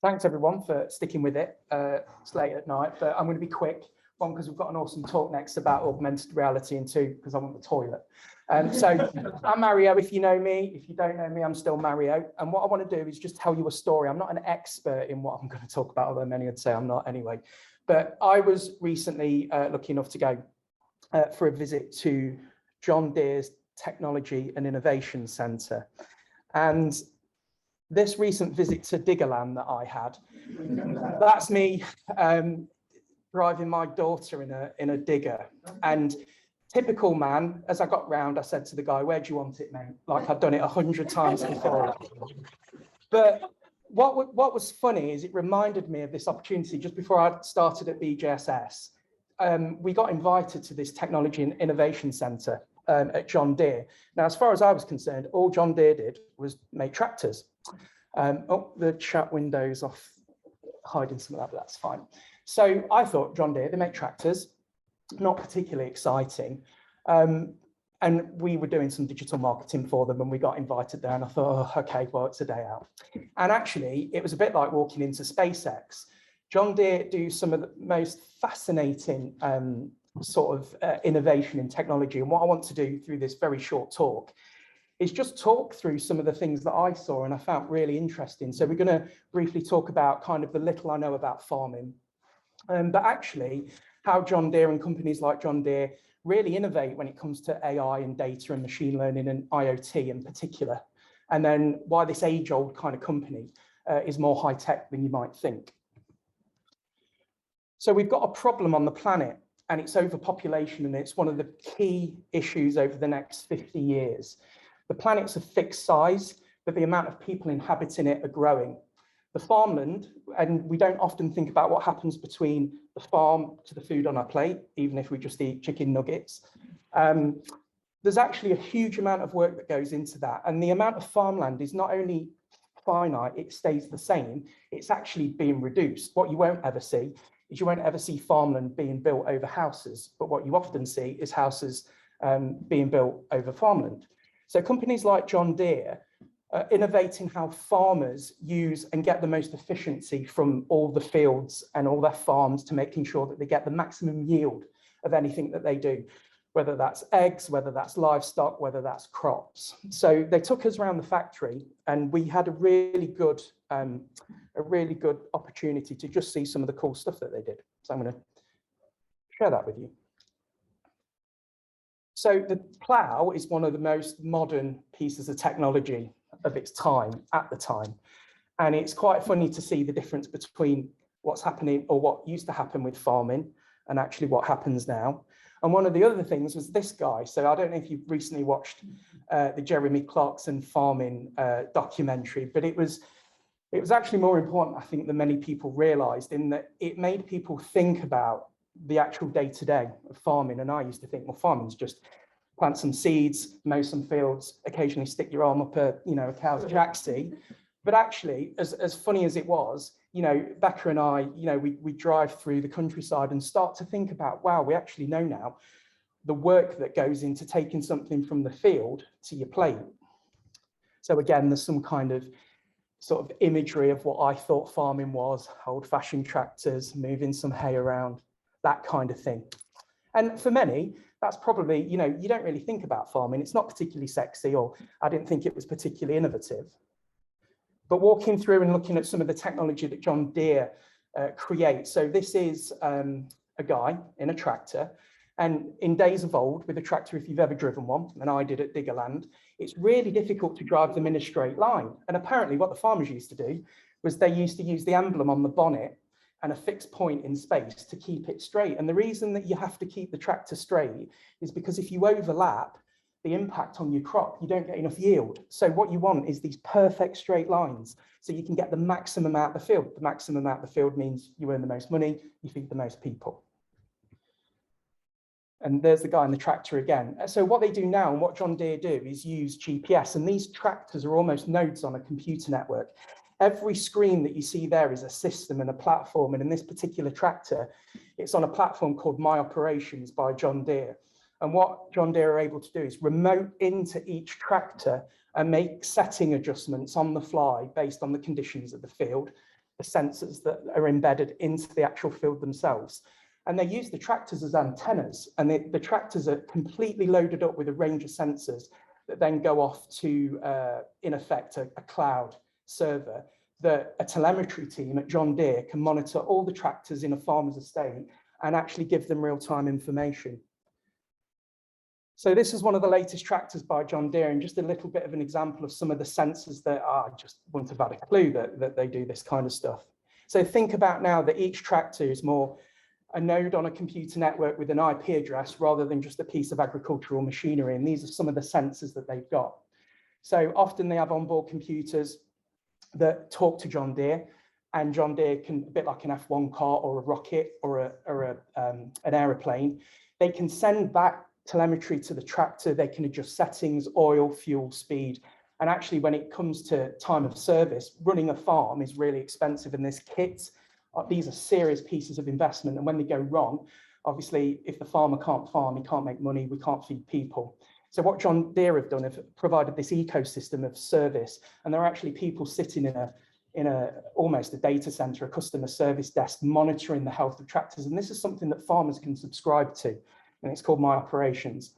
Thanks everyone for sticking with it. It's late at night, but I'm going to be quick. One, because we've got an awesome talk next about augmented reality, and two, because I want the toilet. So I'm Mario, if you know me. If you don't know me, I'm still Mario. And what I want to do is just tell you a story. I'm not an expert in what I'm going to talk about, although many would say I'm not anyway. But I was recently lucky enough to go for a visit to John Deere's Technology and Innovation Centre. And this recent visit to Diggerland that I had, that's me driving my daughter in a digger. And typical man, as I got round, I said to the guy, "Where do you want it, mate?" Like I'd done it 100 times before. But what was funny is it reminded me of this opportunity just before I started at BJSS. We got invited to this Technology and Innovation Centre at John Deere. Now, as far as I was concerned, all John Deere did was make tractors. Oh, the chat window's off, hiding some of that, but that's fine. So I thought, John Deere, they make tractors, not particularly exciting. And we were doing some digital marketing for them and we got invited there and I thought, oh, okay, well, it's a day out. And actually, it was a bit like walking into SpaceX. John Deere do some of the most fascinating sort of innovation in technology. And what I want to do through this very short talk is just talk through some of the things that I saw and I found really interesting. So we're going to briefly talk about kind of the little I know about farming, but actually how John Deere and companies like John Deere really innovate when it comes to AI and data and machine learning and IoT in particular. And then why this age-old kind of company is more high-tech than you might think. So we've got a problem on the planet and it's overpopulation, and it's one of the key issues over the next 50 years. The planet's a fixed size, but the amount of people inhabiting it are growing. The farmland, and we don't often think about what happens between the farm to the food on our plate, even if we just eat chicken nuggets. There's actually a huge amount of work that goes into that. And the amount of farmland is not only finite, it stays the same, it's actually being reduced. What you won't ever see is you won't ever see farmland being built over houses, but what you often see is houses being built over farmland. So companies like John Deere are innovating how farmers use and get the most efficiency from all the fields and all their farms to making sure that they get the maximum yield of anything that they do, whether that's eggs, whether that's livestock, whether that's crops. So they took us around the factory and we had a really good opportunity to just see some of the cool stuff that they did. So I'm going to share that with you. So the plough is one of the most modern pieces of technology of its time at the time. And it's quite funny to see the difference between what's happening or what used to happen with farming and actually what happens now. And one of the other things was this guy. So I don't know if you've recently watched the Jeremy Clarkson farming documentary, but it was actually more important, I think, than many people realized, in that it made people think about the actual day-to-day of farming. And I used to think, well, farming's just plant some seeds, mow some fields, occasionally stick your arm up a cow's jacksie. But actually, as funny as it was, Becca and I, we drive through the countryside and start to think about, wow, we actually know now the work that goes into taking something from the field to your plate. So again, there's some kind of sort of imagery of what I thought farming was, old-fashioned tractors, moving some hay around, that kind of thing. And for many, that's probably, you don't really think about farming. It's not particularly sexy, or I didn't think it was particularly innovative. But walking through and looking at some of the technology that John Deere creates. So this is a guy in a tractor. And in days of old, with a tractor, if you've ever driven one, and I did at Diggerland, it's really difficult to drive them in a straight line. And apparently what the farmers used to do was they used to use the emblem on the bonnet and a fixed point in space to keep it straight. And the reason that you have to keep the tractor straight is because if you overlap the impact on your crop, you don't get enough yield. So what you want is these perfect straight lines so you can get the maximum out of the field. The maximum out of the field means you earn the most money, you feed the most people. And there's the guy in the tractor again. So what they do now and what John Deere do is use GPS, and these tractors are almost nodes on a computer network. Every screen that you see there is a system and a platform. And in this particular tractor, it's on a platform called My Operations by John Deere. And what John Deere are able to do is remote into each tractor and make setting adjustments on the fly based on the conditions of the field. the sensors that are embedded into the actual field themselves. And they use the tractors as antennas, and the tractors are completely loaded up with a range of sensors that then go off to, in effect, a cloud server that a telemetry team at John Deere can monitor all the tractors in a farmer's estate and actually give them real-time information. So this is one of the latest tractors by John Deere, and just a little bit of an example of some of the sensors that I just wouldn't have had a clue that they do this kind of stuff. So think about now that each tractor is more a node on a computer network with an IP address rather than just a piece of agricultural machinery. And these are some of the sensors that they've got. So often they have onboard computers that talk to John Deere, and John Deere can, a bit like an F1 car or a rocket or an aeroplane, they can send back telemetry to the tractor. They can adjust settings, oil, fuel, speed. And actually, when it comes to time of service, running a farm is really expensive, and this kit, these are serious pieces of investment. And when they go wrong, obviously, if the farmer can't farm, he can't make money, we can't feed people. So what John Deere have done, have provided this ecosystem of service, and there are actually people sitting in almost a data center, a customer service desk, monitoring the health of tractors. And this is something that farmers can subscribe to, and it's called My Operations.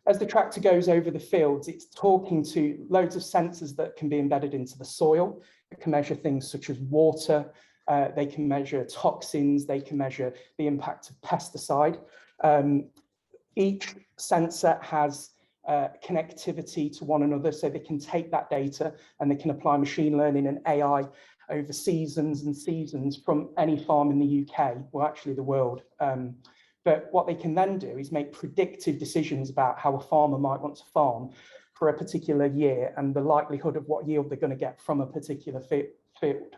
As the tractor goes over the fields, it's talking to loads of sensors that can be embedded into the soil. It can measure things such as water, they can measure toxins, they can measure the impact of pesticide. Each sensor has connectivity to one another, so they can take that data and they can apply machine learning and AI over seasons and seasons from any farm in the UK, well, actually the world. But what they can then do is make predictive decisions about how a farmer might want to farm for a particular year and the likelihood of what yield they're going to get from a particular field.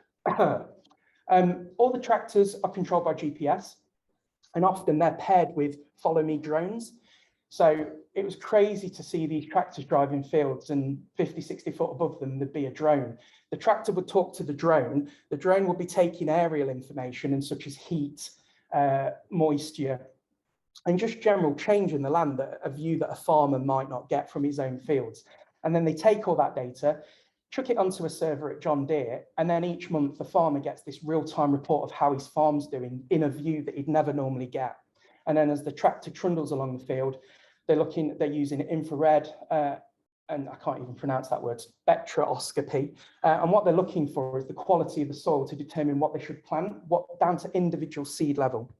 All the tractors are controlled by GPS, and often they're paired with follow me drones. So it was crazy to see these tractors driving fields, and 50, 60 foot above them, there'd be a drone. The tractor would talk to the drone would be taking aerial information and such as heat, moisture, and just general change in the land, a view that a farmer might not get from his own fields. And then they take all that data, chuck it onto a server at John Deere, and then each month the farmer gets this real-time report of how his farm's doing in a view that he'd never normally get. And then as the tractor trundles along the field, they're using infrared, and I can't even pronounce that word, spectroscopy. And what they're looking for is the quality of the soil to determine what they should plant, down to individual seed level.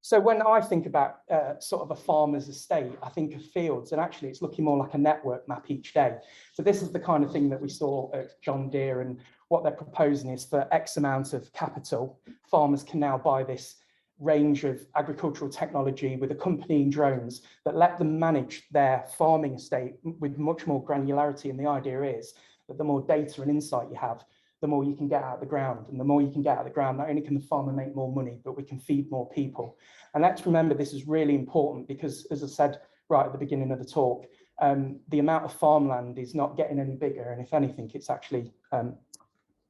So when I think about sort of a farmer's estate, I think of fields, and actually it's looking more like a network map each day. So this is the kind of thing that we saw at John Deere, and what they're proposing is for X amount of capital, farmers can now buy this range of agricultural technology with accompanying drones that let them manage their farming estate with much more granularity. And the idea is that the more data and insight you have, the more you can get out of the ground. And the more you can get out of the ground, not only can the farmer make more money, but we can feed more people. And let's remember, this is really important because, as I said right at the beginning of the talk, the amount of farmland is not getting any bigger. And if anything, it's actually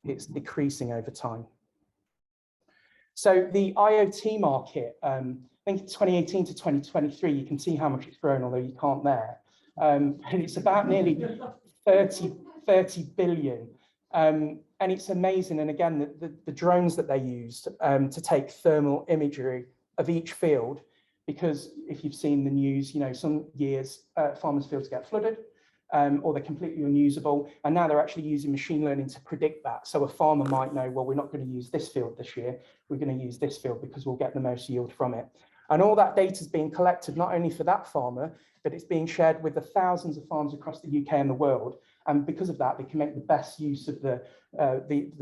it's decreasing over time. So the IoT market, I think 2018 to 2023, you can see how much it's grown, although you can't there. And it's about nearly 30 billion. And it's amazing. And again, the drones that they used to take thermal imagery of each field, because if you've seen the news, you know, some years farmers' fields get flooded, or they're completely unusable. And now they're actually using machine learning to predict that. So a farmer might know, well, we're not going to use this field this year. We're going to use this field because we'll get the most yield from it. And all that data is being collected, not only for that farmer, but it's being shared with the thousands of farms across the UK and the world. And because of that, they can make the best use of the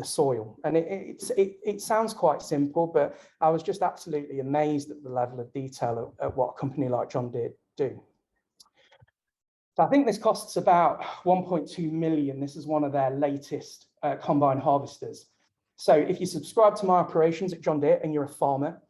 soil. And it sounds quite simple, but I was just absolutely amazed at the level of detail at what a company like John Deere do. So I think this costs about 1.2 million. This is one of their latest combine harvesters. So if you subscribe to My Operations at John Deere and you're a farmer,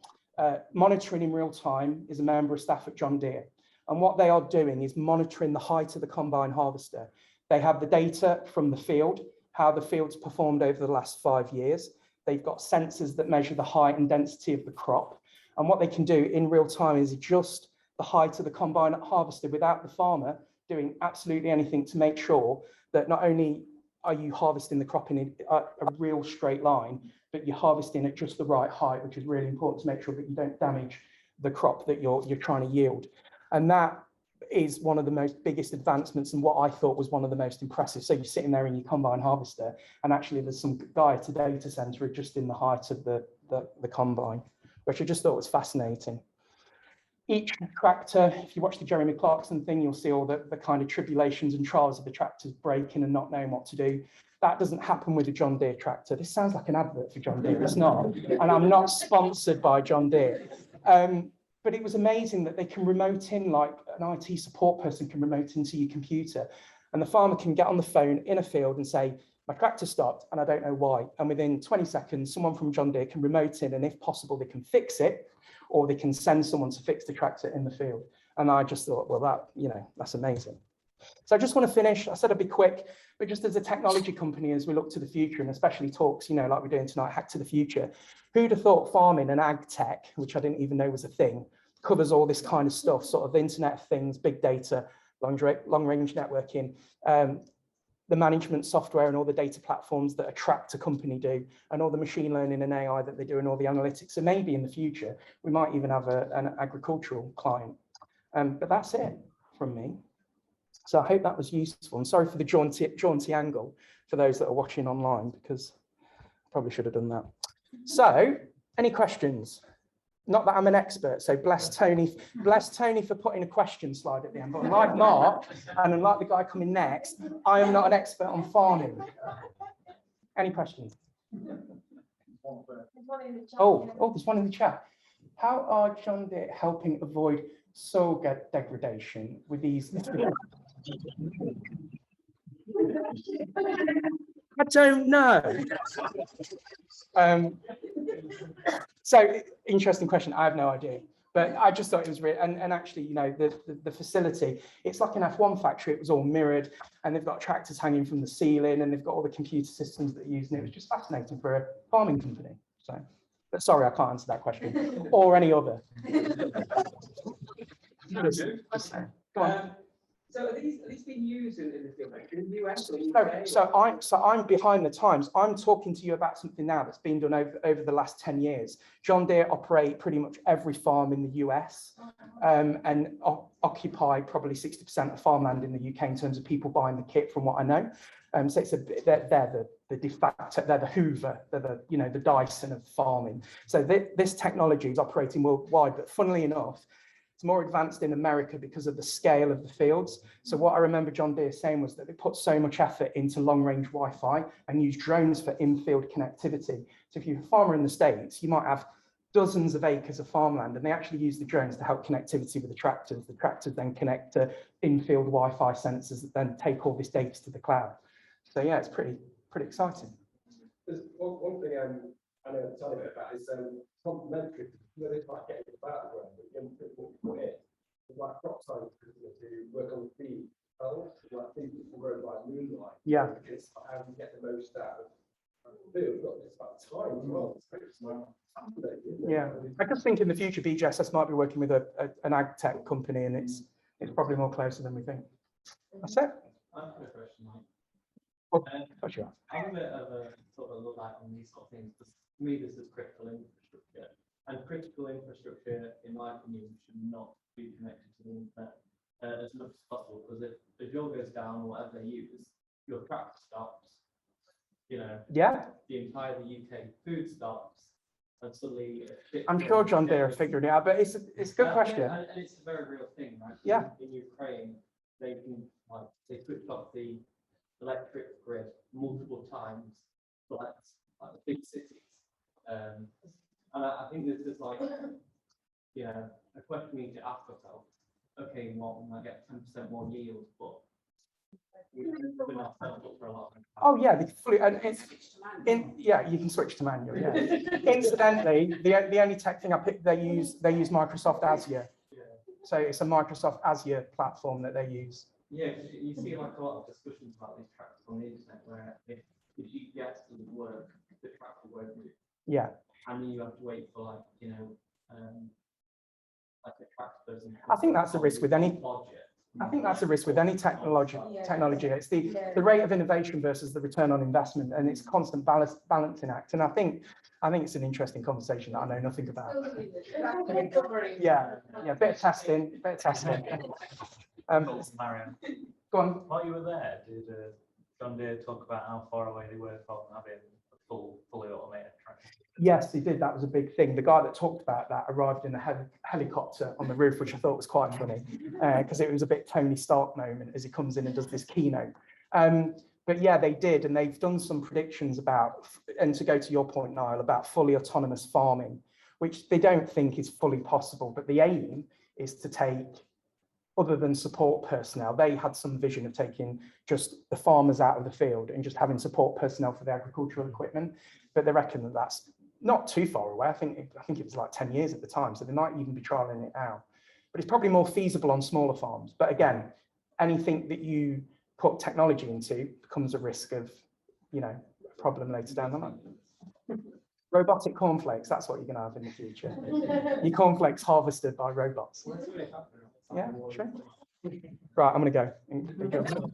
monitoring in real time is a member of staff at John Deere. And what they are doing is monitoring the height of the combine harvester. They have the data from the field, how the field's performed over the last 5 years. They've got sensors that measure the height and density of the crop. And what they can do in real time is adjust the height of the combine harvester without the farmer doing absolutely anything, to make sure that not only are you harvesting the crop in a real straight line, but you're harvesting at just the right height, which is really important to make sure that you don't damage the crop that you're trying to yield. And that is one of the biggest advancements and what I thought was one of the most impressive. So you're sitting there in your combine harvester, and actually there's some guy at a data center adjusting the height of the combine, which I just thought was fascinating. Each tractor, if you watch the Jeremy Clarkson thing, you'll see all the kind of tribulations and trials of the tractors breaking and not knowing what to do. That doesn't happen with a John Deere tractor. This sounds like an advert for John Deere, it's not. And I'm not sponsored by John Deere. But it was amazing that they can remote in, like an IT support person can remote into your computer, and the farmer can get on the phone in a field and say, my tractor stopped and I don't know why. And within 20 seconds, someone from John Deere can remote in, and if possible, they can fix it, or they can send someone to fix the tractor in the field. And I just thought, well, that's amazing. So I just want to finish. I said I'd be quick, but just as a technology company, as we look to the future, and especially talks, like we're doing tonight, Hack to the Future, who'd have thought farming and ag tech, which I didn't even know was a thing, covers all this kind of stuff, sort of the Internet of Things, big data, long-range networking, the management software and all the data platforms that a tractor company do, and all the machine learning and AI that they do, and all the analytics. So maybe in the future, we might even have an agricultural client. But that's it from me. So I hope that was useful. And sorry for the jaunty angle for those that are watching online, because I probably should have done that. So any questions? Not that I'm an expert, so bless Tony for putting a question slide at the end. But unlike Mark, and unlike the guy coming next, I am not an expert on farming. Any questions? Oh, there's one in the chat. How are John Deere helping avoid soil degradation with these? I don't know. So interesting question. I have no idea, but I just thought it was real. And actually, the facility, it's like an F1 factory. It was all mirrored, and they've got tractors hanging from the ceiling, and they've got all the computer systems that are used. And it was just fascinating for a farming company. So, but sorry, I can't answer that question or any other. Go on. So are these being used in the field, like in the US or in the UK? So I'm behind the times. I'm talking to you about something now that's been done over the last 10 years. John Deere operate pretty much every farm in the US, and occupy probably 60% of farmland in the UK in terms of people buying the kit, from what I know. So it's they're the de facto, they're the Hoover, they're the Dyson of farming. So this technology is operating worldwide, but funnily enough, it's more advanced in America because of the scale of the fields. So what I remember John Deere saying was that they put so much effort into long-range Wi-Fi and use drones for in-field connectivity. So if you're a farmer in the States, you might have dozens of acres of farmland, and they actually use the drones to help connectivity with the tractors. The tractors then connect to in-field Wi-Fi sensors that then take all this data to the cloud. So yeah, it's pretty exciting. There's one thing I know a tiny bit about is complementary. It's like getting the background, but you put it. It's like crop science to work on the feed. Like things that can grow by moonlight. Yeah. It's how you get the most out of the field. It's about time as well. Yeah, I just think in the future BGSS might be working with an ag tech company, and it's probably more closer than we think. That's it. I have a question, Mike. Oh, sure. I'm a bit of a sort of Luddite on these sort of things. For me, this is critical infrastructure, and critical infrastructure, in my opinion, should not be connected to the internet as much as possible. Because if the drill goes down or whatever they use, your tractor stops. Yeah. The entire UK food stops, and suddenly. I'm sure John Deere figured it out, but it's a good question. And it's a very real thing, right? Yeah. In Ukraine, they can they switched off the electric grid multiple times for like the big cities, and I think this is like a question we need to ask ourselves. Okay, well, we might get 10% more yield, but we're not set up for a lot. Oh yeah, and you can switch to manual. Yeah. Incidentally, the only tech thing I picked, they use Microsoft Azure. Yeah. So it's a Microsoft Azure platform that they use. Yeah, you see like a lot of discussions about these tractors on the internet where if the GPS doesn't work, the tractor won't move. Yeah. And then you have to wait for like a tractor person. I think that's the risk with any. Budget I think that's a risk with any technology. It's the rate of innovation versus the return on investment, and it's a constant balancing act. And I think it's an interesting conversation that I know nothing about. Yeah, bit of testing. Marion, Go on. while you were there, did John Deere talk about how far away they were from having a fully automated tractor? Yes, he did. That was a big thing. The guy that talked about that arrived in a helicopter on the roof, which I thought was quite funny because it was a bit Tony Stark moment as he comes in and does this keynote. But yeah, they did, and they've done some predictions about, and to go to your point, Niall, about fully autonomous farming, which they don't think is fully possible. But the aim is to take, other than support personnel, they had some vision of taking just the farmers out of the field and just having support personnel for the agricultural equipment. But they reckon that that's not too far away. I think it was like 10 years at the time, so they might even be trialing it now. But it's probably more feasible on smaller farms. But again, anything that you put technology into becomes a risk of, a problem later down the line. Robotic cornflakes, that's what you're going to have in the future. Your cornflakes harvested by robots. Yeah, sure. Right, I'm going to go.